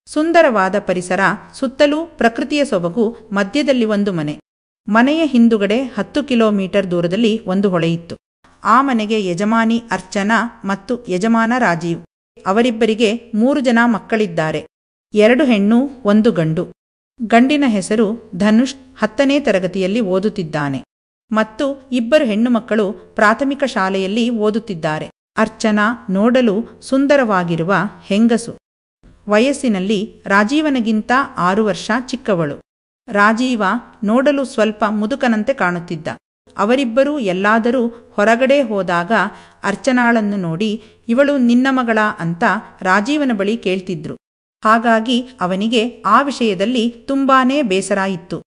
ಸುಂದರವಾದ ಪರಿಸರ, ಸುತ್ತಲೂ ಪ್ರಕೃತಿಯ ಸೊಬಗು, ಮಧ್ಯದಲ್ಲಿ ಒಂದು ಮನೆ. ಮನೆಯ ಹಿಂದುಗಡೆ 10 ಕಿಲೋಮೀಟರ್ ದೂರದಲ್ಲಿ ಒಂದು ಹೊಳೆಯಿತ್ತು. ಆ ಮನೆಗೆ ಯಜಮಾನಿ ಅರ್ಚನಾ ಮತ್ತು ಯಜಮಾನ ರಾಜೀವ್. ಅವರಿಬ್ಬರಿಗೆ 3 ಜನ ಮಕ್ಕಳಿದ್ದಾರೆ. 2 ಹೆಣ್ಣು 1 ಗಂಡು. ಗಂಡಿನ ಹೆಸರು ಧನುಷ್, 10ನೇ ತರಗತಿಯಲ್ಲಿ ಓದುತ್ತಿದ್ದಾನೆ ಮತ್ತು 2 ಹೆಣ್ಣು ಮಕ್ಕಳು ಪ್ರಾಥಮಿಕ ಶಾಲೆಯಲ್ಲಿ ಓದುತ್ತಿದ್ದಾರೆ. ಅರ್ಚನಾ ನೋಡಲು ಸುಂದರವಾಗಿರುವ ಹೆಂಗಸು. ವಯಸ್ಸಿನಲ್ಲಿ ರಾಜೀವನಿಗಿಂತ 6 ವರ್ಷ ಚಿಕ್ಕವಳು. ರಾಜೀವ ನೋಡಲು ಸ್ವಲ್ಪ ಮುದುಕನಂತೆ ಕಾಣುತ್ತಿದ್ದ. ಅವರಿಬ್ಬರೂ ಎಲ್ಲಾದರೂ ಹೊರಗಡೆ ಹೋದಾಗ ಅರ್ಚನಾಳನ್ನು ನೋಡಿ ಇವಳು ನಿನ್ನ ಮಗಳ ಅಂತ ರಾಜೀವನ ಬಳಿ ಕೇಳ್ತಿದ್ರು. ಹಾಗಾಗಿ ಅವನಿಗೆ ಆ ವಿಷಯದಲ್ಲಿ ತುಂಬಾನೇ ಬೇಸರ ಇತ್ತು.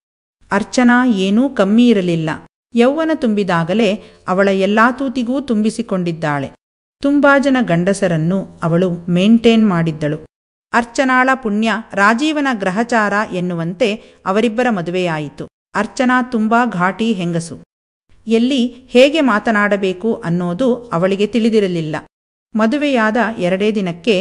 ಅರ್ಚನಾ ಏನೂ ಕಮ್ಮಿ ಇರಲಿಲ್ಲ. ಯೌವನ ತುಂಬಿದಾಗಲೇ ಅವಳ ಎಲ್ಲಾ ತೂತಿಗೂ ತುಂಬಿಸಿಕೊಂಡಿದ್ದಾಳೆ. ತುಂಬಾ ಜನ ಗಂಡಸರನ್ನು ಅವಳು ಮೇಂಟೇನ್ ಮಾಡಿದ್ದಳು. ಅರ್ಚನಾಳ ಪುಣ್ಯ ರಾಜೀವನ ಗ್ರಹಚಾರ ಎನ್ನುವಂತೆ ಅವರಿಬ್ಬರ ಮದುವೆಯಾಯಿತು. ಅರ್ಚನಾ ತುಂಬಾ ಘಾಟಿ ಹೆಂಗಸು. ಎಲ್ಲಿ ಹೇಗೆ ಮಾತನಾಡಬೇಕು ಅನ್ನೋದು ಅವಳಿಗೆ ತಿಳಿದಿರಲಿಲ್ಲ. ಮದುವೆಯಾದ 2 ದಿನಕ್ಕೆ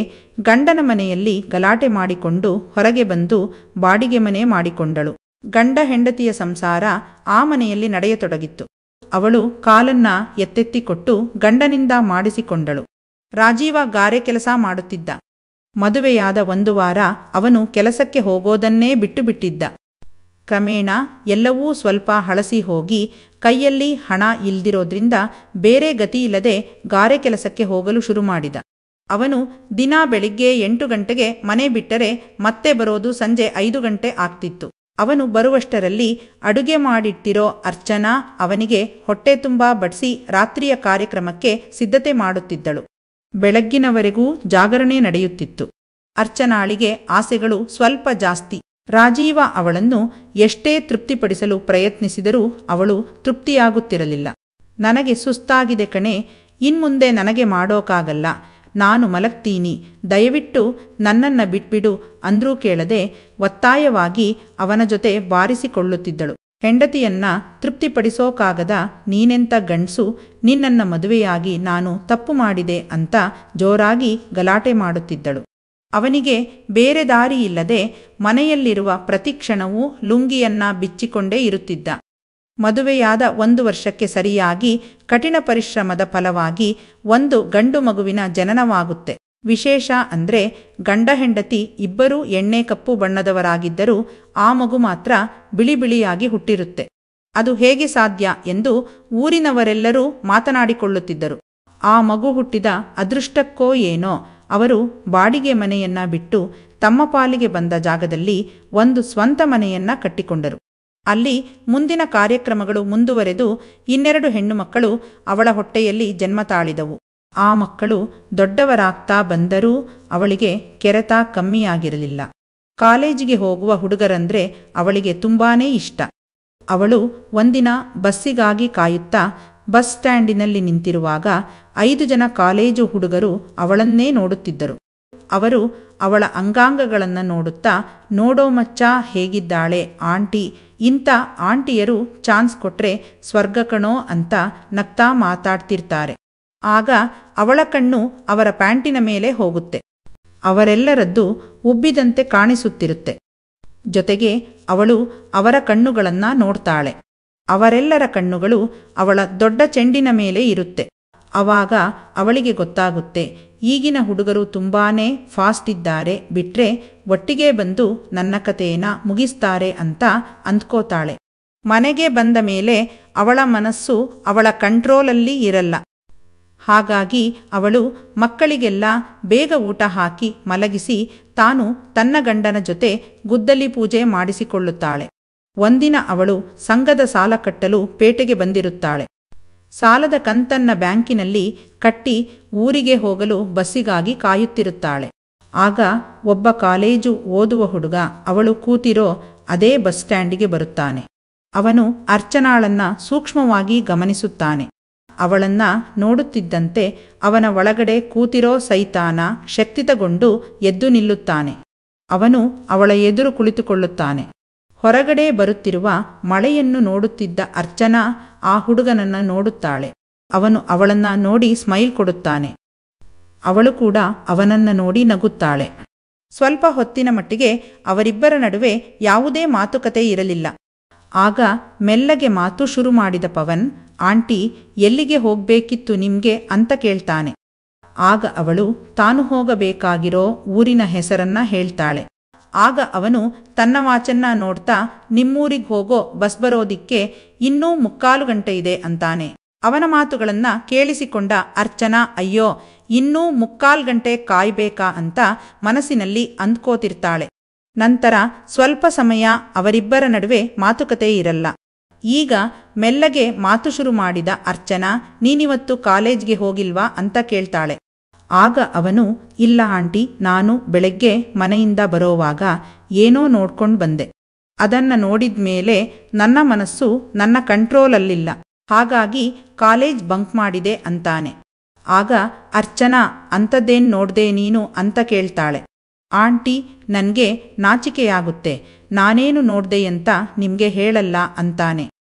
ಗಂಡನ ಮನೆಯಲ್ಲಿ ಗಲಾಟೆ ಮಾಡಿಕೊಂಡು ಹೊರಗೆ ಬಂದು ಬಾಡಿಗೆ ಮನೆ ಮಾಡಿಕೊಂಡಳು. ಗಂಡ ಹೆಂಡತಿಯ ಸಂಸಾರ ಆ ಮನೆಯಲ್ಲಿ ನಡೆಯತೊಡಗಿತ್ತು. ಅವಳು ಕಾಲನ್ನ ಎತ್ತೆತ್ತಿಕೊಟ್ಟು ಗಂಡನಿಂದ ಮಾಡಿಸಿಕೊಂಡಳು. ರಾಜೀವ ಗಾರೆ ಕೆಲಸ ಮಾಡುತ್ತಿದ್ದ. ಮದುವೆಯಾದ 1 ವಾರ ಅವನು ಕೆಲಸಕ್ಕೆ ಹೋಗೋದನ್ನೇ ಬಿಟ್ಟು ಬಿಟ್ಟಿದ್ದ. ಕ್ರಮೇಣ ಎಲ್ಲವೂ ಸ್ವಲ್ಪ ಹಳಸಿ ಹೋಗಿ ಕೈಯಲ್ಲಿ ಹಣ ಇಲ್ದಿರೋದ್ರಿಂದ ಬೇರೆ ಗತಿಯಿಲ್ಲದೆ ಗಾರೆ ಕೆಲಸಕ್ಕೆ ಹೋಗಲು ಶುರು ಮಾಡಿದ. ಅವನು ದಿನ ಬೆಳಿಗ್ಗೆ 8 ಗಂಟೆಗೆ ಮನೆ ಬಿಟ್ಟರೆ ಮತ್ತೆ ಬರೋದು ಸಂಜೆ 5 ಗಂಟೆ ಆಗ್ತಿತ್ತು. ಅವನು ಬರುವಷ್ಟರಲ್ಲಿ ಅಡುಗೆ ಮಾಡಿಟ್ಟಿರೋ ಅರ್ಚನಾ ಅವನಿಗೆ ಹೊಟ್ಟೆ ತುಂಬಾ ಬಡಿಸಿ ರಾತ್ರಿಯ ಕಾರ್ಯಕ್ರಮಕ್ಕೆ ಸಿದ್ಧತೆ ಮಾಡುತ್ತಿದ್ದಳು. ಬೆಳಗ್ಗಿನವರೆಗೂ ಜಾಗರಣೆ ನಡೆಯುತ್ತಿತ್ತು. ಅರ್ಚನಾಳಿಗೆ ಆಸೆಗಳು ಸ್ವಲ್ಪ ಜಾಸ್ತಿ. ರಾಜೀವ ಅವಳನ್ನು ಎಷ್ಟೇ ತೃಪ್ತಿಪಡಿಸಲು ಪ್ರಯತ್ನಿಸಿದರೂ ಅವಳು ತೃಪ್ತಿಯಾಗುತ್ತಿರಲಿಲ್ಲ. ನನಗೆ ಸುಸ್ತಾಗಿದೆ ಕಣೆ, ಇನ್ಮುಂದೆ ನನಗೆ ಮಾಡೋಕ್ಕಾಗಲ್ಲ, ನಾನು ಮಲಗ್ತೀನಿ, ದಯವಿಟ್ಟು ನನ್ನನ್ನು ಬಿಟ್ಬಿಡು ಅಂದ್ರೂ ಕೇಳದೆ ಒತ್ತಾಯವಾಗಿ ಅವನ ಜೊತೆ ಬಾರಿಸಿಕೊಳ್ಳುತ್ತಿದ್ದಳು. ಹೆಂಡತಿಯನ್ನ ತೃಪ್ತಿಪಡಿಸೋಕಾಗದ ನೀನೆಂತ ಗಂಡ್ಸು, ನಿನ್ನನ್ನ ಮದುವೆಯಾಗಿ ನಾನು ತಪ್ಪು ಮಾಡಿದೆ ಅಂತ ಜೋರಾಗಿ ಗಲಾಟೆ ಮಾಡುತ್ತಿದ್ದಳು. ಅವನಿಗೆ ಬೇರೆ ದಾರಿ ಇಲ್ಲದೆ ಮನೆಯಲ್ಲಿರುವ ಪ್ರತಿಕ್ಷಣವೂ ಲುಂಗಿಯನ್ನ ಬಿಚ್ಚಿಕೊಂಡೇ ಇರುತ್ತಿದ್ದ. ಮದುವೆಯಾದ 1 ವರ್ಷಕ್ಕೆ ಸರಿಯಾಗಿ ಕಠಿಣ ಪರಿಶ್ರಮದ ಫಲವಾಗಿ 1 ಗಂಡು ಮಗುವಿನ ಜನನವಾಗುತ್ತೆ. ವಿಶೇಷ ಅಂದ್ರೆ ಗಂಡ ಹೆಂಡತಿ ಇಬ್ಬರೂ ಎಣ್ಣೆ ಕಪ್ಪು ಬಣ್ಣದವರಾಗಿದ್ದರೂ ಆ ಮಗು ಮಾತ್ರ ಬಿಳಿ ಬಿಳಿಯಾಗಿ ಹುಟ್ಟಿರುತ್ತೆ. ಅದು ಹೇಗೆ ಸಾಧ್ಯ ಎಂದು ಊರಿನವರೆಲ್ಲರೂ ಮಾತನಾಡಿಕೊಳ್ಳುತ್ತಿದ್ದರು. ಆ ಮಗು ಹುಟ್ಟಿದ ಅದೃಷ್ಟಕ್ಕೋ ಏನೋ ಅವರು ಬಾಡಿಗೆ ಮನೆಯನ್ನ ಬಿಟ್ಟು ತಮ್ಮ ಪಾಲಿಗೆ ಬಂದ ಜಾಗದಲ್ಲಿ ಒಂದು ಸ್ವಂತ ಮನೆಯನ್ನ ಕಟ್ಟಿಕೊಂಡರು. ಅಲ್ಲಿ ಮುಂದಿನ ಕಾರ್ಯಕ್ರಮಗಳು ಮುಂದುವರೆದು 2 ಹೆಣ್ಣು ಮಕ್ಕಳು ಅವಳ ಹೊಟ್ಟೆಯಲ್ಲಿ ಜನ್ಮ ತಾಳಿದವು. ಆ ಮಕ್ಕಳು ದೊಡ್ಡವರಾಗ್ತಾ ಬಂದರೂ ಅವಳಿಗೆ ಕೆರೆತ ಕಮ್ಮಿಯಾಗಿರಲಿಲ್ಲ. ಕಾಲೇಜಿಗೆ ಹೋಗುವ ಹುಡುಗರಂದ್ರೆ ಅವಳಿಗೆ ತುಂಬಾನೇ ಇಷ್ಟ. ಅವಳು ಒಂದಿನ ಬಸ್ಸಿಗಾಗಿ ಕಾಯುತ್ತಾ ಬಸ್ ಸ್ಟ್ಯಾಂಡಿನಲ್ಲಿ ನಿಂತಿರುವಾಗ 5 ಜನ ಕಾಲೇಜು ಹುಡುಗರು ಅವಳನ್ನೇ ನೋಡುತ್ತಿದ್ದರು. ಅವರು ಅವಳ ಅಂಗಾಂಗಗಳನ್ನು ನೋಡುತ್ತಾ, ನೋಡೋ ಮಚ್ಚ ಹೇಗಿದ್ದಾಳೆ ಆಂಟಿ, ಇಂಥ ಆಂಟಿಯರು ಚಾನ್ಸ್ ಕೊಟ್ರೆ ಸ್ವರ್ಗ ಕಣೋ ಅಂತ ನಗ್ತಾ ಮಾತಾಡ್ತಿರ್ತಾರೆ. ಆಗ ಅವಳ ಕಣ್ಣು ಅವರ ಪ್ಯಾಂಟಿನ ಮೇಲೆ ಹೋಗುತ್ತೆ. ಅವರೆಲ್ಲರದ್ದು ಉಬ್ಬಿದಂತೆ ಕಾಣಿಸುತ್ತಿರುತ್ತೆ. ಜೊತೆಗೆ ಅವಳು ಅವರ ಕಣ್ಣುಗಳನ್ನ ನೋಡ್ತಾಳೆ. ಅವರೆಲ್ಲರ ಕಣ್ಣುಗಳು ಅವಳ ದೊಡ್ಡ ಚೆಂಡಿನ ಮೇಲೆ ಇರುತ್ತೆ. ಆವಾಗ ಅವಳಿಗೆ ಗೊತ್ತಾಗುತ್ತೆ, ಈಗಿನ ಹುಡುಗರು ತುಂಬಾನೇ ಫಾಸ್ಟ್ ಇದ್ದಾರೆ, ಬಿಟ್ರೆ ಒಟ್ಟಿಗೆ ಬಂದು ನನ್ನ ಕಥೆಯನ್ನ ಮುಗಿಸ್ತಾರೆ ಅಂತ ಅಂದ್ಕೋತಾಳೆ. ಮನೆಗೆ ಬಂದ ಮೇಲೆ ಅವಳ ಮನಸ್ಸು ಅವಳ ಕಂಟ್ರೋಲಲ್ಲಿ ಇರಲ್ಲ. ಹಾಗಾಗಿ ಅವಳು ಮಕ್ಕಳಿಗೆಲ್ಲ ಬೇಗ ಊಟ ಹಾಕಿ ಮಲಗಿಸಿ ತಾನು ತನ್ನ ಗಂಡನ ಜೊತೆ ಗುದ್ದಲಿ ಪೂಜೆ ಮಾಡಿಸಿಕೊಳ್ಳುತ್ತಾಳೆ. ಒಂದಿನ ಅವಳು ಸಂಘದ ಸಾಲ ಕಟ್ಟಲು ಪೇಟೆಗೆ ಬಂದಿರುತ್ತಾಳೆ. ಸಾಲದ ಕಂತನ್ನ ಬ್ಯಾಂಕಿನಲ್ಲಿ ಕಟ್ಟಿ ಊರಿಗೆ ಹೋಗಲು ಬಸ್ಸಿಗಾಗಿ ಕಾಯುತ್ತಿರುತ್ತಾಳೆ. ಆಗ ಒಬ್ಬ ಕಾಲೇಜು ಓದುವ ಹುಡುಗ ಅವಳು ಕೂತಿರೋ ಅದೇ ಬಸ್ ಸ್ಟ್ಯಾಂಡಿಗೆ ಬರುತ್ತಾನೆ. ಅವನು ಅರ್ಚನಾಳನ್ನ ಸೂಕ್ಷ್ಮವಾಗಿ ಗಮನಿಸುತ್ತಾನೆ. ಅವಳನ್ನ ನೋಡುತ್ತಿದ್ದಂತೆ ಅವನ ಒಳಗಡೆ ಕೂತಿರೋ ಸೈತಾನ ಶಕ್ತಿತಗೊಂಡು ಎದ್ದು ನಿಲ್ಲುತ್ತಾನೆ. ಅವನು ಅವಳ ಎದುರು ಕುಳಿತುಕೊಳ್ಳುತ್ತಾನೆ. ಹೊರಗಡೆ ಬರುತ್ತಿರುವ ಮಳೆಯನ್ನು ನೋಡುತ್ತಿದ್ದ ಅರ್ಚನಾ ಆ ಹುಡುಗನನ್ನ ನೋಡುತ್ತಾಳೆ. ಅವನು ಅವಳನ್ನ ನೋಡಿ ಸ್ಮೈಲ್ ಕೊಡುತ್ತಾನೆ. ಅವಳು ಕೂಡ ಅವನನ್ನ ನೋಡಿ ನಗುತ್ತಾಳೆ. ಸ್ವಲ್ಪ ಹೊತ್ತಿನ ಮಟ್ಟಿಗೆ ಅವರಿಬ್ಬರ ನಡುವೆ ಯಾವುದೇ ಮಾತುಕತೆ ಇರಲಿಲ್ಲ. ಆಗ ಮೆಲ್ಲಗೆ ಮಾತು ಶುರು ಮಾಡಿದ ಪವನ್, ಆಂಟಿ, ಎಲ್ಲಿಗೆ ಹೋಗ್ಬೇಕಿತ್ತು ನಿಮ್ಗೆ ಅಂತ ಕೇಳ್ತಾನೆ. ಆಗ ಅವಳು ತಾನು ಹೋಗಬೇಕಾಗಿರೋ ಊರಿನ ಹೆಸರನ್ನ ಹೇಳ್ತಾಳೆ. ಆಗ ಅವನು ತನ್ನ ವಾಚನ್ನ ನೋಡ್ತಾ, ನಿಮ್ಮೂರಿಗೆ ಹೋಗೋ ಬಸ್ ಬರೋದಿಕ್ಕೆ ಇನ್ನೂ 3/4 ಗಂಟೆ ಇದೆ ಅಂತಾನೆ. ಅವನ ಮಾತುಗಳನ್ನ ಕೇಳಿಸಿಕೊಂಡ ಅರ್ಚನಾ, ಅಯ್ಯೋ, ಇನ್ನೂ 3/4 ಗಂಟೆ ಕಾಯ್ಬೇಕಾ ಅಂತ ಮನಸ್ಸಿನಲ್ಲಿ ಅಂದ್ಕೋತಿರ್ತಾಳೆ. ನಂತರ ಸ್ವಲ್ಪ ಸಮಯ ಅವರಿಬ್ಬರ ನಡುವೆ ಮಾತುಕತೆ ಇರಲ್ಲ. ಈಗ ಮೆಲ್ಲಗೆ ಮಾತು ಶುರು ಮಾಡಿದ ಅರ್ಚನಾ, ನೀನಿವತ್ತು ಕಾಲೇಜ್ಗೆ ಹೋಗಿಲ್ವಾ ಅಂತ ಕೇಳ್ತಾಳೆ. ಆಗ ಅವನು, ಇಲ್ಲ ಆಂಟಿ, ನಾನು ಬೆಳಗ್ಗೆ ಮನೆಯಿಂದ ಬರೋವಾಗ ಏನೋ ನೋಡ್ಕೊಂಡು ಬಂದೆ. ಅದನ್ನ ನೋಡಿದ್ಮೇಲೆ ನನ್ನ ಮನಸ್ಸು ನನ್ನ ಕಂಟ್ರೋಲಲ್ಲಿಲ್ಲ, ಹಾಗಾಗಿ ಕಾಲೇಜ್ ಬಂಕ್ ಮಾಡಿದೆ ಅಂತಾನೆ. ಆಗ ಅರ್ಚನಾ, ಅಂಥದ್ದೇನು ನೋಡ್ದೆ ನೀನು ಅಂತ ಕೇಳ್ತಾಳೆ. ಆಂಟಿ, ನನಗೆ ನಾಚಿಕೆಯಾಗುತ್ತೆ, ನಾನೇನು ನೋಡ್ದೆ ಅಂತ ನಿಮಗೆ ಹೇಳಲ್ಲ ಅಂತಾನೆ.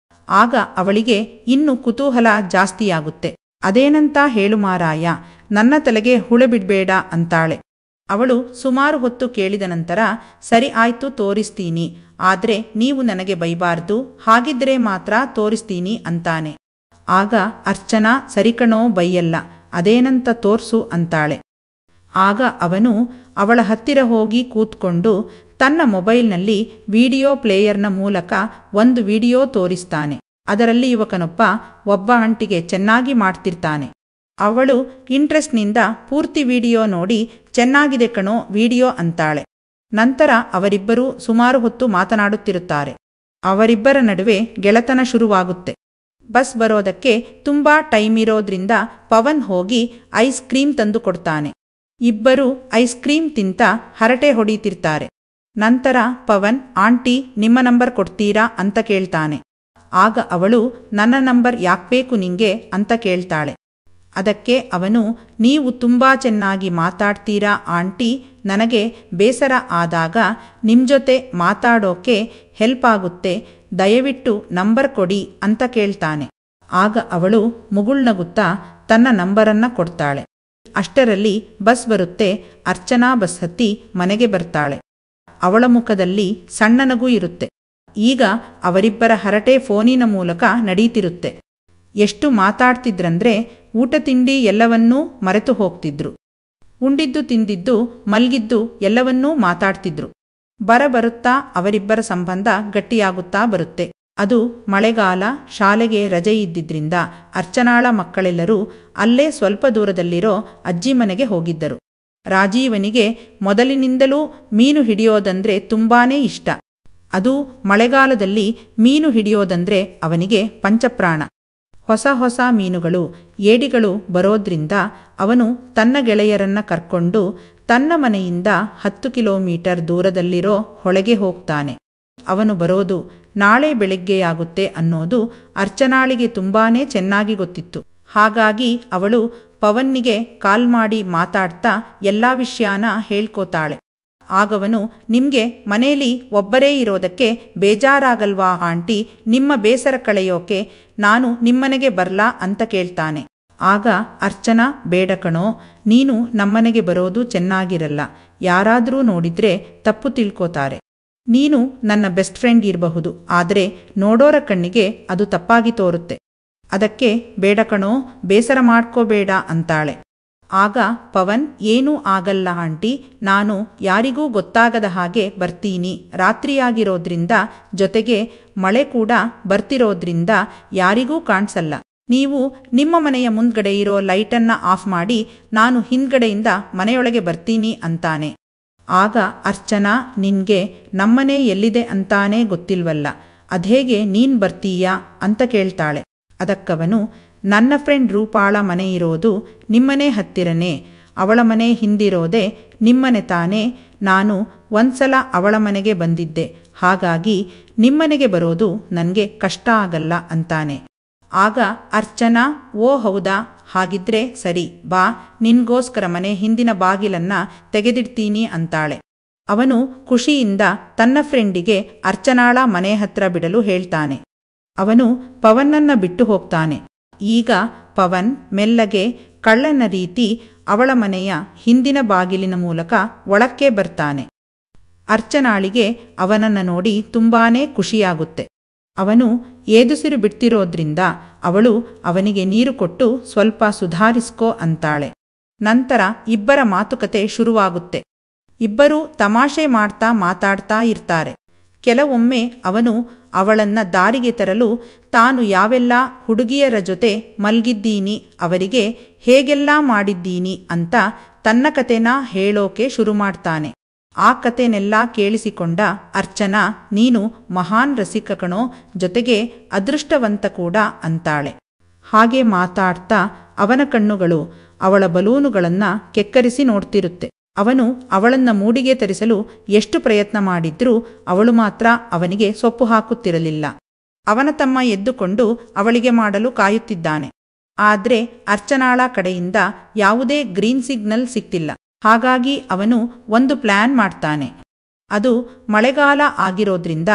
ಆಗ ಅವಳಿಗೆ ಇನ್ನು ಕುತೂಹಲ ಜಾಸ್ತಿಯಾಗುತ್ತೆ. ಅದೇನಂತ ಹೇಳು ಮಾರಾಯ, ನನ್ನ ತಲೆಗೆ ಹುಳ ಬಿಡ್ಬೇಡ ಅಂತಾಳೆ. ಅವಳು ಸುಮಾರು ಹೊತ್ತು ಕೇಳಿದ ನಂತರ, ಸರಿ ಆಯ್ತು, ತೋರಿಸ್ತೀನಿ, ಆದ್ರೆ ನೀವು ನನಗೆ ಬೈಬಾರ್ದು, ಹಾಗಿದ್ರೆ ಮಾತ್ರ ತೋರಿಸ್ತೀನಿ ಅಂತಾನೆ. ಆಗ ಅರ್ಚನಾ, ಸರಿಕಣೋ, ಬೈಯಲ್ಲ, ಅದೇನಂತ ತೋರ್ಸು ಅಂತಾಳೆ. ಆಗ ಅವನು ಅವಳ ಹತ್ತಿರ ಹೋಗಿ ಕೂತ್ಕೊಂಡು ತನ್ನ ಮೊಬೈಲ್ನಲ್ಲಿ ವಿಡಿಯೋ ಪ್ಲೇಯರ್ನ ಮೂಲಕ ಒಂದು ವಿಡಿಯೋ ತೋರಿಸ್ತಾನೆ. ಅದರಲ್ಲಿ ಯುವಕನೊಬ್ಬ ಒಬ್ಬ ಆಂಟಿಗೆ ಚೆನ್ನಾಗಿ ಮಾಡ್ತಿರ್ತಾನೆ. ಅವಳು ಇಂಟ್ರೆಸ್ಟ್ನಿಂದ ಪೂರ್ತಿ ವಿಡಿಯೋ ನೋಡಿ, ಚೆನ್ನಾಗಿದೆ ಕಣೋ ವಿಡಿಯೋ ಅಂತಾಳೆ. ನಂತರ ಅವರಿಬ್ಬರೂ ಸುಮಾರು ಹೊತ್ತು ಮಾತನಾಡುತ್ತಿರುತ್ತಾರೆ. ಅವರಿಬ್ಬರ ನಡುವೆ ಗೆಳೆತನ ಶುರುವಾಗುತ್ತೆ. ಬಸ್ ಬರೋದಕ್ಕೆ ತುಂಬಾ ಟೈಮ್ ಇರೋದ್ರಿಂದ ಪವನ್ ಹೋಗಿ ಐಸ್ ಕ್ರೀಮ್ ತಂದು ಕೊಡ್ತಾನೆ. ಇಬ್ಬರು ಐಸ್ ಕ್ರೀಮ್ ತಿಂತ ಹರಟೆ ಹೊಡೀತಿರ್ತಾರೆ. ನಂತರ ಪವನ್, ಆಂಟಿ, ನಿಮ್ಮ ನಂಬರ್ ಕೊಡ್ತೀರಾ ಅಂತ ಕೇಳ್ತಾನೆ. ಆಗ ಅವಳು, ನನ್ನ ನಂಬರ್ ಯಾಕ್ಬೇಕು ನಿಂಗೆ ಅಂತ ಕೇಳ್ತಾಳೆ. ಅದಕ್ಕೆ ಅವನು, ನೀವು ತುಂಬಾ ಚೆನ್ನಾಗಿ ಮಾತಾಡ್ತೀರಾ ಆಂಟಿ, ನನಗೆ ಬೇಸರ ಆದಾಗ ನಿಮ್ಮ ಜೊತೆ ಮಾತಾಡೋಕೆ ಹೆಲ್ಪ್ ಆಗುತ್ತೆ, ದಯವಿಟ್ಟು ನಂಬರ್ ಕೊಡಿ ಅಂತ ಕೇಳ್ತಾನೆ. ಆಗ ಅವಳು ಮುಗುಳ್ನಗುತ್ತಾ ತನ್ನ ನಂಬರನ್ನ ಕೊಡ್ತಾಳೆ. ಅಷ್ಟರಲ್ಲಿ ಬಸ್ ಬರುತ್ತೆ. ಅರ್ಚನಾ ಬಸ್ ಹತ್ತಿ ಮನೆಗೆ ಬರ್ತಾಳೆ. ಅವಳ ಮುಖದಲ್ಲಿ ಸಣ್ಣ ನಗು ಇರುತ್ತೆ. ಈಗ ಅವರಿಬ್ಬರ ಹರಟೆ ಫೋನಿನ ಮೂಲಕ ನಡೀತಿರುತ್ತೆ. ಎಷ್ಟು ಮಾತಾಡ್ತಿದ್ರಂದ್ರೆ ಊಟ ತಿಂಡಿ ಎಲ್ಲವನ್ನೂ ಮರೆತು ಹೋಗ್ತಿದ್ರು. ಉಂಡಿದ್ದು ತಿಂದಿದ್ದು ಮಲ್ಗಿದ್ದು ಎಲ್ಲವನ್ನೂ ಮಾತಾಡ್ತಿದ್ರು. ಬರುತ್ತಾ ಅವರಿಬ್ಬರ ಸಂಬಂಧ ಗಟ್ಟಿಯಾಗುತ್ತಾ ಬರುತ್ತೆ. ಅದು ಮಳೆಗಾಲ, ಶಾಲೆಗೆ ರಜೆ ಇದ್ದಿದ್ರಿಂದ ಅರ್ಚನಾಳ ಮಕ್ಕಳೆಲ್ಲರೂ ಅಲ್ಲೇ ಸ್ವಲ್ಪ ದೂರದಲ್ಲಿರೋ ಅಜ್ಜಿ ಮನೆಗೆ ಹೋಗಿದ್ದರು. ರಾಜೀವನಿಗೆ ಮೊದಲಿನಿಂದಲೂ ಮೀನು ಹಿಡಿಯೋದಂದ್ರೆ ತುಂಬಾನೇ ಇಷ್ಟ. ಅದು ಮಳೆಗಾಲದಲ್ಲಿ ಮೀನು ಹಿಡಿಯೋದಂದ್ರೆ ಅವನಿಗೆ ಪಂಚಪ್ರಾಣ. ಹೊಸ ಹೊಸ ಮೀನುಗಳು, ಏಡಿಗಳು ಬರೋದ್ರಿಂದ ಅವನು ತನ್ನ ಗೆಳೆಯರನ್ನ ಕರ್ಕೊಂಡು ತನ್ನ ಮನೆಯಿಂದ 10 ಕಿಲೋಮೀಟರ್ ದೂರದಲ್ಲಿರೋ ಹೊಳೆಗೆ ಹೋಗ್ತಾನೆ. ಅವನು ಬರೋದು ನಾಳೆ ಬೆಳಗ್ಗೆಯಾಗುತ್ತೆ ಅನ್ನೋದು ಅರ್ಚನಾಳಿಗೆ ತುಂಬಾನೇ ಚೆನ್ನಾಗಿ ಗೊತ್ತಿತ್ತು. ಹಾಗಾಗಿ ಅವಳು ಪವನ್ನಿಗೆ ಕಾಲ್ ಮಾಡಿ ಮಾತಾಡ್ತಾ ಎಲ್ಲಾ ವಿಷಯನ ಹೇಳ್ಕೋತಾಳೆ. ಆಗವನು, ನಿಮ್ಗೆ ಮನೇಲಿ ಒಬ್ಬರೇ ಇರೋದಕ್ಕೆ ಬೇಜಾರಾಗಲ್ವಾ ಆಂಟಿ, ನಿಮ್ಮ ಬೇಸರ ಕಳೆಯೋಕೆ ನಾನು ನಿಮ್ಮನೆಗೆ ಬರ್ಲಾ ಅಂತ ಕೇಳ್ತಾನೆ. ಆಗ ಅರ್ಚನಾ, ಬೇಡ ಕಣೋ, ನೀನು ನಮ್ಮನೆಗೆ ಬರೋದು ಚೆನ್ನಾಗಿರಲ್ಲ, ಯಾರಾದರೂ ನೋಡಿದ್ರೆ ತಪ್ಪು ತಿಳ್ಕೋತಾರೆ. ನೀನು ನನ್ನ ಬೆಸ್ಟ್ ಫ್ರೆಂಡ್ ಇರಬಹುದು, ಆದರೆ ನೋಡೋರ ಕಣ್ಣಿಗೆ ಅದು ತಪ್ಪಾಗಿ ತೋರುತ್ತೆ. ಅದಕ್ಕೆ ಬೇಡ ಕಣೋ, ಬೇಸರ ಮಾಡ್ಕೋಬೇಡ ಅಂತಾಳೆ. ಆಗ ಪವನ್, ಏನೂ ಆಗಲ್ಲ ಆಂಟಿ, ನಾನು ಯಾರಿಗೂ ಗೊತ್ತಾಗದ ಹಾಗೆ ಬರ್ತೀನಿ, ರಾತ್ರಿಯಾಗಿರೋದ್ರಿಂದ ಜೊತೆಗೆ ಮಳೆ ಕೂಡ ಬರ್ತಿರೋದ್ರಿಂದ ಯಾರಿಗೂ ಕಾಣಿಸಲ್ಲ. ನೀವು ನಿಮ್ಮ ಮನೆಯ ಮುಂದ್ಗಡೆ ಇರೋ ಲೈಟನ್ನ ಆಫ್ ಮಾಡಿ, ನಾನು ಹಿಂದ್ಗಡೆಯಿಂದ ಮನೆಯೊಳಗೆ ಬರ್ತೀನಿ ಅಂತಾನೆ. ಆಗ ಅರ್ಚನಾ, ನಿನ್ಗೆ ನಮ್ಮನೆ ಎಲ್ಲಿದೆ ಅಂತಾನೇ ಗೊತ್ತಿಲ್ವಲ್ಲ, ಅದ್ಹೇಗೆ ನೀನ್ ಬರ್ತೀಯಾ ಅಂತ ಕೇಳ್ತಾಳೆ. ಅದಕ್ಕವನು, ನನ್ನ ಫ್ರೆಂಡ್ ರೂಪಾಳ ಮನೆ ಇರೋದು ನಿಮ್ಮನೆ ಹತ್ತಿರನೇ, ಅವಳ ಮನೆ ಹಿಂದಿರೋದೆ ನಿಮ್ಮನೆ ತಾನೇ, ನಾನು ಒಂದ್ಸಲ ಅವಳ ಮನೆಗೆ ಬಂದಿದ್ದೆ, ಹಾಗಾಗಿ ನಿಮ್ಮನೆಗೆ ಬರೋದು ನನಗೆ ಕಷ್ಟ ಆಗಲ್ಲ ಅಂತಾನೆ. ಆಗ ಅರ್ಚನಾ, ಓ ಹೌದಾ, ಹಾಗಿದ್ರೆ ಸರಿ ಬಾ, ನಿನ್ಗೋಸ್ಕರ ಮನೆ ಹಿಂದಿನ ಬಾಗಿಲನ್ನ ತೆಗೆದಿಡ್ತೀನಿ ಅಂತಾಳೆ. ಅವನು ಖುಷಿಯಿಂದ ತನ್ನ ಫ್ರೆಂಡಿಗೆ ಅರ್ಚನಾಳ ಮನೆ ಹತ್ರ ಬಿಡಲು ಹೇಳ್ತಾನೆ. ಅವನು ಪವನ್ನನ್ನ ಬಿಟ್ಟು ಹೋಗ್ತಾನೆ. ಈಗ ಪವನ್ ಮೆಲ್ಲಗೆ ಕಳ್ಳನ ರೀತಿ ಅವಳ ಮನೆಯ ಹಿಂದಿನ ಬಾಗಿಲಿನ ಮೂಲಕ ಒಳಕ್ಕೆ ಬರ್ತಾನೆ. ಅರ್ಚನಾಳಿಗೆ ಅವನನ್ನು ನೋಡಿ ತುಂಬಾನೇ ಖುಷಿಯಾಗುತ್ತೆ. ಅವನು ಏದುಸಿರು ಬಿಡ್ತಿರೋದ್ರಿಂದ ಅವಳು ಅವನಿಗೆ ನೀರು ಕೊಟ್ಟು ಸ್ವಲ್ಪ ಸುಧಾರಿಸ್ಕೋ ಅಂತಾಳೆ. ನಂತರ ಇಬ್ಬರ ಮಾತುಕತೆ ಶುರುವಾಗುತ್ತೆ. ಇಬ್ಬರೂ ತಮಾಷೆ ಮಾಡ್ತಾ ಮಾತಾಡ್ತಾ ಇರ್ತಾರೆ. ಕೆಲವೊಮ್ಮೆ ಅವನು ಅವಳನ್ನ ದಾರಿಗೆ ತರಲು ತಾನು ಯಾವೆಲ್ಲ ಹುಡುಗಿಯರ ಜೊತೆ ಮಲ್ಗಿದ್ದೀನಿ, ಅವರಿಗೆ ಹೇಗೆಲ್ಲ ಮಾಡಿದ್ದೀನಿ ಅಂತ ತನ್ನ ಕತೆನ ಹೇಳೋಕೆ ಶುರು ಮಾಡ್ತಾನೆ. ಆ ಕತೆನೆಲ್ಲ ಕೇಳಿಸಿಕೊಂಡ ಅರ್ಚನಾ, ನೀನು ಮಹಾನ್ ರಸಿಕ ಕಣೋ, ಜೊತೆಗೆ ಅದೃಷ್ಟವಂತ ಕೂಡ ಅಂತಾಳೆ. ಹಾಗೆ ಮಾತಾಡ್ತಾ ಅವನ ಕಣ್ಣುಗಳು ಅವಳ ಬಲೂನುಗಳನ್ನು ಕೆಕ್ಕರಿಸಿ ನೋಡ್ತಿರುತ್ತೆ. ಅವನು ಅವಳನ್ನ ಮೂಡಿಗೆ ತರಿಸಲು ಎಷ್ಟು ಪ್ರಯತ್ನ ಮಾಡಿದ್ರೂ ಅವಳು ಮಾತ್ರ ಅವನಿಗೆ ಸೊಪ್ಪು ಹಾಕುತ್ತಿರಲಿಲ್ಲ. ಅವನ ತಮ್ಮ ಎದ್ದುಕೊಂಡು ಅವಳಿಗೆ ಮಾಡಲು ಕಾಯುತ್ತಿದ್ದಾನೆ. ಆದ್ರೆ ಅರ್ಚನಾಳ ಕಡೆಯಿಂದ ಯಾವುದೇ ಗ್ರೀನ್ ಸಿಗ್ನಲ್ ಸಿಕ್ತಿಲ್ಲ. ಹಾಗಾಗಿ ಅವನು ಒಂದು ಪ್ಲಾನ್ ಮಾಡ್ತಾನೆ. ಅದು ಮಳೆಗಾಲ ಆಗಿರೋದ್ರಿಂದ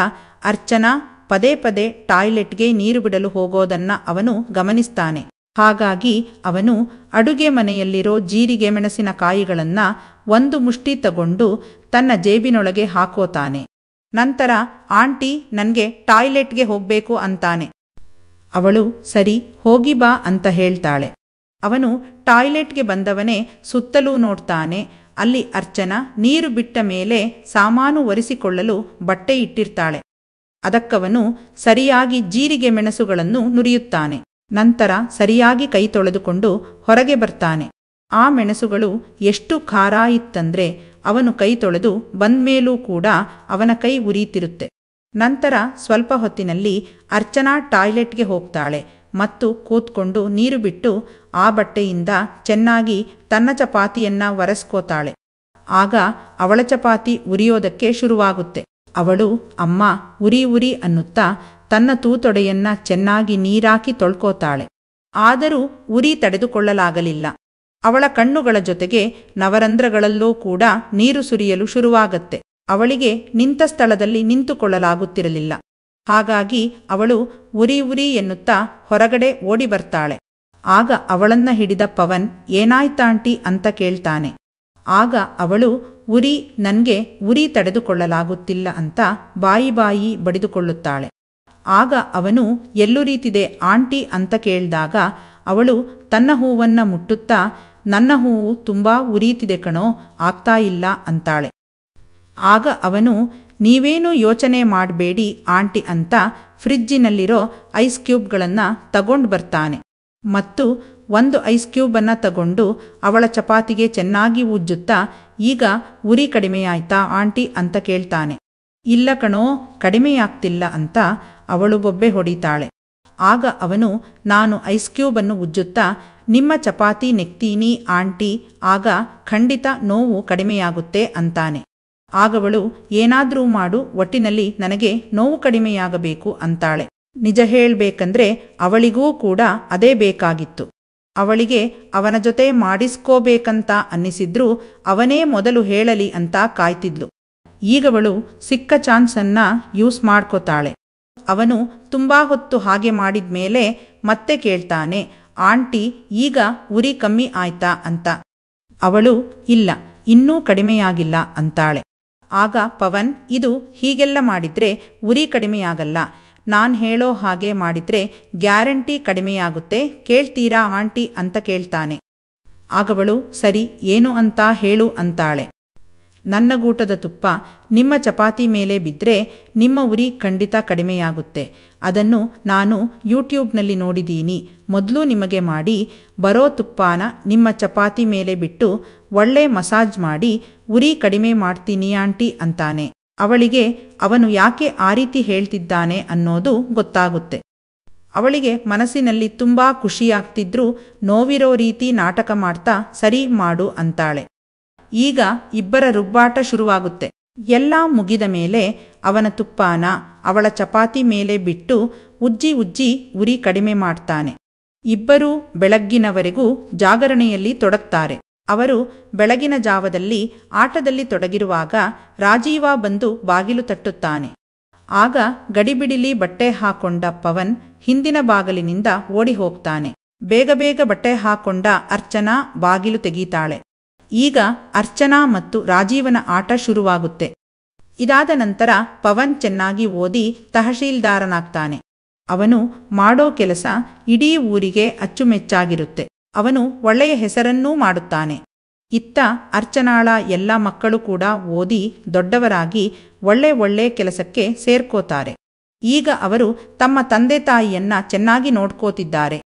ಅರ್ಚನಾ ಪದೇ ಪದೇ ಟಾಯ್ಲೆಟ್ಗೆ ನೀರು ಬಿಡಲು ಹೋಗೋದನ್ನ ಅವನು ಗಮನಿಸ್ತಾನೆ. ಹಾಗಾಗಿ ಅವನು ಅಡುಗೆ ಮನೆಯಲ್ಲಿರೋ ಜೀರಿಗೆ ಮೆಣಸಿನಕಾಯಿಗಳನ್ನ ಒಂದು ಮುಷ್ಟಿ ತಗೊಂಡು ತನ್ನ ಜೇಬಿನೊಳಗೆ ಹಾಕೋತಾನೆ. ನಂತರ ಆಂಟಿ, ನನಗೆ ಟಾಯ್ಲೆಟ್ಗೆ ಹೋಗ್ಬೇಕು ಅಂತಾನೆ. ಅವಳು ಸರಿ ಹೋಗಿ ಬಾ ಅಂತ ಹೇಳ್ತಾಳೆ. ಅವನು ಟಾಯ್ಲೆಟ್ಗೆ ಬಂದವನೇ ಸುತ್ತಲೂ ನೋಡ್ತಾನೆ. ಅಲ್ಲಿ ಅರ್ಚನಾ ನೀರು ಬಿಟ್ಟ ಮೇಲೆ ಸಾಮಾನು ಒರೆಸಿಕೊಳ್ಳಲು ಬಟ್ಟೆ ಇಟ್ಟಿರ್ತಾಳೆ. ಅದಕ್ಕವನು ಸರಿಯಾಗಿ ಜೀರಿಗೆ ಮೆಣಸುಗಳನ್ನು ನುರಿಯುತ್ತಾನೆ. ನಂತರ ಸರಿಯಾಗಿ ಕೈ ತೊಳೆದುಕೊಂಡು ಹೊರಗೆ ಬರ್ತಾನೆ. ಆ ಮೆಣಸುಗಳು ಎಷ್ಟು ಖಾರ ಇತ್ತಂದ್ರೆ ಅವನು ಕೈ ತೊಳೆದು ಬಂದ್ಮೇಲೂ ಕೂಡ ಅವನ ಕೈ ಉರಿಯುತ್ತಿರುತ್ತೆ. ನಂತರ ಸ್ವಲ್ಪ ಹೊತ್ತಿನಲ್ಲಿ ಅರ್ಚನಾ ಟಾಯ್ಲೆಟ್ಗೆ ಹೋಗ್ತಾಳೆ ಮತ್ತು ಕೂತ್ಕೊಂಡು ನೀರು ಬಿಟ್ಟು ಆ ಬಟ್ಟೆಯಿಂದ ಚೆನ್ನಾಗಿ ತನ್ನ ಚಪಾತಿಯನ್ನ ಒರೆಸ್ಕೋತಾಳೆ. ಆಗ ಅವಳ ಚಪಾತಿ ಉರಿಯೋದಕ್ಕೆ ಶುರುವಾಗುತ್ತೆ. ಅವಳು ಅಮ್ಮ ಉರಿ ಉರಿ ಅನ್ನುತ್ತಾ ತನ್ನ ತೂತೊಡೆಯನ್ನ ಚೆನ್ನಾಗಿ ನೀರಾಕಿ ತೊಳ್ಕೋತಾಳೆ. ಆದರೂ ಉರಿ ತಡೆದುಕೊಳ್ಳಲಾಗಲಿಲ್ಲ. ಅವಳ ಕಣ್ಣುಗಳ ಜೊತೆಗೆ ನವರಂಧ್ರಗಳಲ್ಲೂ ಕೂಡ ನೀರು ಸುರಿಯಲು ಶುರುವಾಗತ್ತೆ. ಅವಳಿಗೆ ನಿಂತ ಸ್ಥಳದಲ್ಲಿ ನಿಂತುಕೊಳ್ಳಲಾಗುತ್ತಿರಲಿಲ್ಲ. ಹಾಗಾಗಿ ಅವಳು ಉರಿ ಉರಿ ಎನ್ನುತ್ತಾ ಹೊರಗಡೆ ಓಡಿ ಬರ್ತಾಳೆ. ಆಗ ಅವಳನ್ನ ಹಿಡಿದ ಪವನ್, ಏನಾಯ್ತಾಂಟಿ ಅಂತ ಕೇಳ್ತಾನೆ. ಆಗ ಅವಳು ಉರಿ, ನನ್ಗೆ ಉರಿ ತಡೆದುಕೊಳ್ಳಲಾಗುತ್ತಿಲ್ಲ ಅಂತ ಬಾಯಿ ಬಾಯಿ ಬಡಿದುಕೊಳ್ಳುತ್ತಾಳೆ. ಆಗ ಅವನು ಎಲ್ಲುರೀತಿದೆ ಆಂಟಿ ಅಂತ ಕೇಳಿದಾಗ ಅವಳು ತನ್ನ ಹೂವನ್ನ ಮುಟ್ಟುತ್ತಾ, ನನ್ನ ಹೂವು ತುಂಬಾ ಉರಿಯುತ್ತಿದೆ ಕಣೋ, ಆಗ್ತಾ ಇಲ್ಲ ಅಂತಾಳೆ. ಆಗ ಅವನು, ನೀವೇನು ಯೋಚನೆ ಮಾಡಬೇಡಿ ಆಂಟಿ ಅಂತ ಫ್ರಿಜ್ಜಿನಲ್ಲಿರೋ ಐಸ್ ಕ್ಯೂಬ್ಗಳನ್ನು ತಗೊಂಡು ಬರ್ತಾನೆ ಮತ್ತು ಒಂದು ಐಸ್ ಕ್ಯೂಬನ್ನು ತಗೊಂಡು ಅವಳ ಚಪಾತಿಗೆ ಚೆನ್ನಾಗಿ ಉಜ್ಜುತ್ತಾ, ಈಗ ಉರಿ ಕಡಿಮೆಯಾಯ್ತಾ ಆಂಟಿ ಅಂತ ಕೇಳ್ತಾನೆ. ಇಲ್ಲ ಕಣೋ, ಕಡಿಮೆಯಾಗ್ತಿಲ್ಲ ಅಂತ ಅವಳು ಬೊಬ್ಬೆ ಹೊಡಿತಾಳೆ. ಆಗ ಅವನು, ನಾನು ಐಸ್ ಕ್ಯೂಬನ್ನು ಉಜ್ಜುತ್ತಾ ನಿಮ್ಮ ಚಪಾತಿ ನೆಕ್ತೀನಿ ಆಂಟಿ, ಆಗ ಖಂಡಿತ ನೋವು ಕಡಿಮೆಯಾಗುತ್ತೆ ಅಂತಾನೆ. ಆಗವಳು, ಏನಾದ್ರೂ ಮಾಡು, ಒಟ್ಟಿನಲ್ಲಿ ನನಗೆ ನೋವು ಕಡಿಮೆಯಾಗಬೇಕು ಅಂತಾಳೆ. ನಿಜ ಹೇಳ್ಬೇಕಂದ್ರೆ ಅವಳಿಗೂ ಕೂಡ ಅದೇ ಬೇಕಾಗಿತ್ತು. ಅವಳಿಗೆ ಅವನ ಜೊತೆ ಮಾಡಿಸ್ಕೋಬೇಕಂತ ಅನ್ನಿಸಿದ್ರೂ ಅವನೇ ಮೊದಲು ಹೇಳಲಿ ಅಂತ ಕಾಯ್ತಿದ್ಲು. ಈಗವಳು ಸಿಕ್ಕ ಚಾನ್ಸನ್ನ ಯೂಸ್ ಮಾಡ್ಕೋತಾಳೆ. ಅವನು ತುಂಬಾ ಹೊತ್ತು ಹಾಗೆ ಮಾಡಿದ್ಮೇಲೆ ಮತ್ತೆ ಕೇಳ್ತಾನೆ, ಆಂಟಿ ಈಗ ಉರಿ ಕಮ್ಮಿ ಆಯ್ತಾ ಅಂತ. ಅವಳು, ಇಲ್ಲ, ಇನ್ನೂ ಕಡಿಮೆಯಾಗಿಲ್ಲ ಅಂತಾಳೆ. ಆಗ ಪವನ್, ಇದು ಹೀಗೆಲ್ಲ ಮಾಡಿದ್ರೆ ಉರಿ ಕಡಿಮೆಯಾಗಲ್ಲ, ನಾನು ಹೇಳೋ ಹಾಗೆ ಮಾಡಿದ್ರೆ ಗ್ಯಾರಂಟಿ ಕಡಿಮೆಯಾಗುತ್ತೆ, ಕೇಳ್ತೀರಾ ಆಂಟಿ ಅಂತ ಕೇಳ್ತಾನೆ. ಆಗವಳು, ಸರಿ, ಏನು ಅಂತ ಹೇಳು ಅಂತಾಳೆ. ನನ್ನ ಗೂಟದ ತುಪ್ಪ ನಿಮ್ಮ ಚಪಾತಿ ಮೇಲೆ ಬಿದ್ದರೆ ನಿಮ್ಮ ಉರಿ ಖಂಡಿತ ಕಡಿಮೆಯಾಗುತ್ತೆ. ಅದನ್ನು ನಾನು ಯೂಟ್ಯೂಬ್ನಲ್ಲಿ ನೋಡಿದ್ದೀನಿ. ಮೊದಲು ನಿಮಗೆ ಮಾಡಿ ಬರೋ ತುಪ್ಪನ ನಿಮ್ಮ ಚಪಾತಿ ಮೇಲೆ ಬಿಟ್ಟು ಒಳ್ಳೆ ಮಸಾಜ್ ಮಾಡಿ ಉರಿ ಕಡಿಮೆ ಮಾಡ್ತೀನಿ ಆಂಟಿ ಅಂತಾನೆ. ಅವಳಿಗೆ ಅವನು ಯಾಕೆ ಆ ರೀತಿ ಹೇಳ್ತಿದ್ದಾನೆ ಅನ್ನೋದು ಗೊತ್ತಾಗುತ್ತೆ. ಅವಳಿಗೆ ಮನಸ್ಸಿನಲ್ಲಿ ತುಂಬಾ ಖುಷಿಯಾಗ್ತಿದ್ರೂ ನೋವಿರೋ ರೀತಿ ನಾಟಕ ಮಾಡ್ತಾ ಸರಿ ಮಾಡು ಅಂತಾಳೆ. ಈಗ ಇಬ್ಬರ ರುಬ್ಬಾಟ ಶುರುವಾಗುತ್ತೆ. ಎಲ್ಲ ಮುಗಿದ ಮೇಲೆ ಅವನ ತುಪ್ಪನ ಅವಳ ಚಪಾತಿ ಮೇಲೆ ಬಿಟ್ಟು ಉಜ್ಜಿ ಉಜ್ಜಿ ಉರಿ ಕಡಿಮೆ ಮಾಡ್ತಾನೆ. ಇಬ್ಬರೂ ಬೆಳಗ್ಗಿನವರೆಗೂ ಜಾಗರಣೆಯಲ್ಲಿ ತೊಡಗ್ತಾರೆ. ಅವರು ಬೆಳಗಿನ ಜಾವದಲ್ಲಿ ಆಟದಲ್ಲಿ ತೊಡಗಿರುವಾಗ ರಾಜೀವ ಬಂದು ಬಾಗಿಲು ತಟ್ಟುತ್ತಾನೆ. ಆಗ ಗಡಿಬಿಡಿಲಿ ಬಟ್ಟೆ ಹಾಕೊಂಡ ಪವನ್ ಹಿಂದಿನ ಬಾಗಿಲಿನಿಂದ ಓಡಿ ಹೋಗ್ತಾನೆ. ಬೇಗ ಬೇಗ ಬಟ್ಟೆ ಹಾಕೊಂಡ ಅರ್ಚನಾ ಬಾಗಿಲು ತೆಗೀತಾಳೆ. ಈಗ ಅರ್ಚನಾ ಮತ್ತು ರಾಜೀವನ ಆಟ ಶುರುವಾಗುತ್ತೆ. ಇದಾದ ನಂತರ ಪವನ್ ಚೆನ್ನಾಗಿ ಓದಿ ತಹಶೀಲ್ದಾರನಾಗ್ತಾನೆ. ಅವನು ಮಾಡೋ ಕೆಲಸ ಇಡೀ ಊರಿಗೆ ಅಚ್ಚುಮೆಚ್ಚಾಗಿರುತ್ತೆ. ಅವನು ಒಳ್ಳೆಯ ಹೆಸರನ್ನೂ ಮಾಡುತ್ತಾನೆ. ಇತ್ತ ಅರ್ಚನಾಳ ಎಲ್ಲ ಮಕ್ಕಳು ಕೂಡ ಓದಿ ದೊಡ್ಡವರಾಗಿ ಒಳ್ಳೆ ಕೆಲಸಕ್ಕೆ ಸೇರ್ಕೋತಾರೆ. ಈಗ ಅವರು ತಮ್ಮ ತಂದೆ ತಾಯಿಯನ್ನ ಚೆನ್ನಾಗಿ ನೋಡ್ಕೋತಿದ್ದಾರೆ.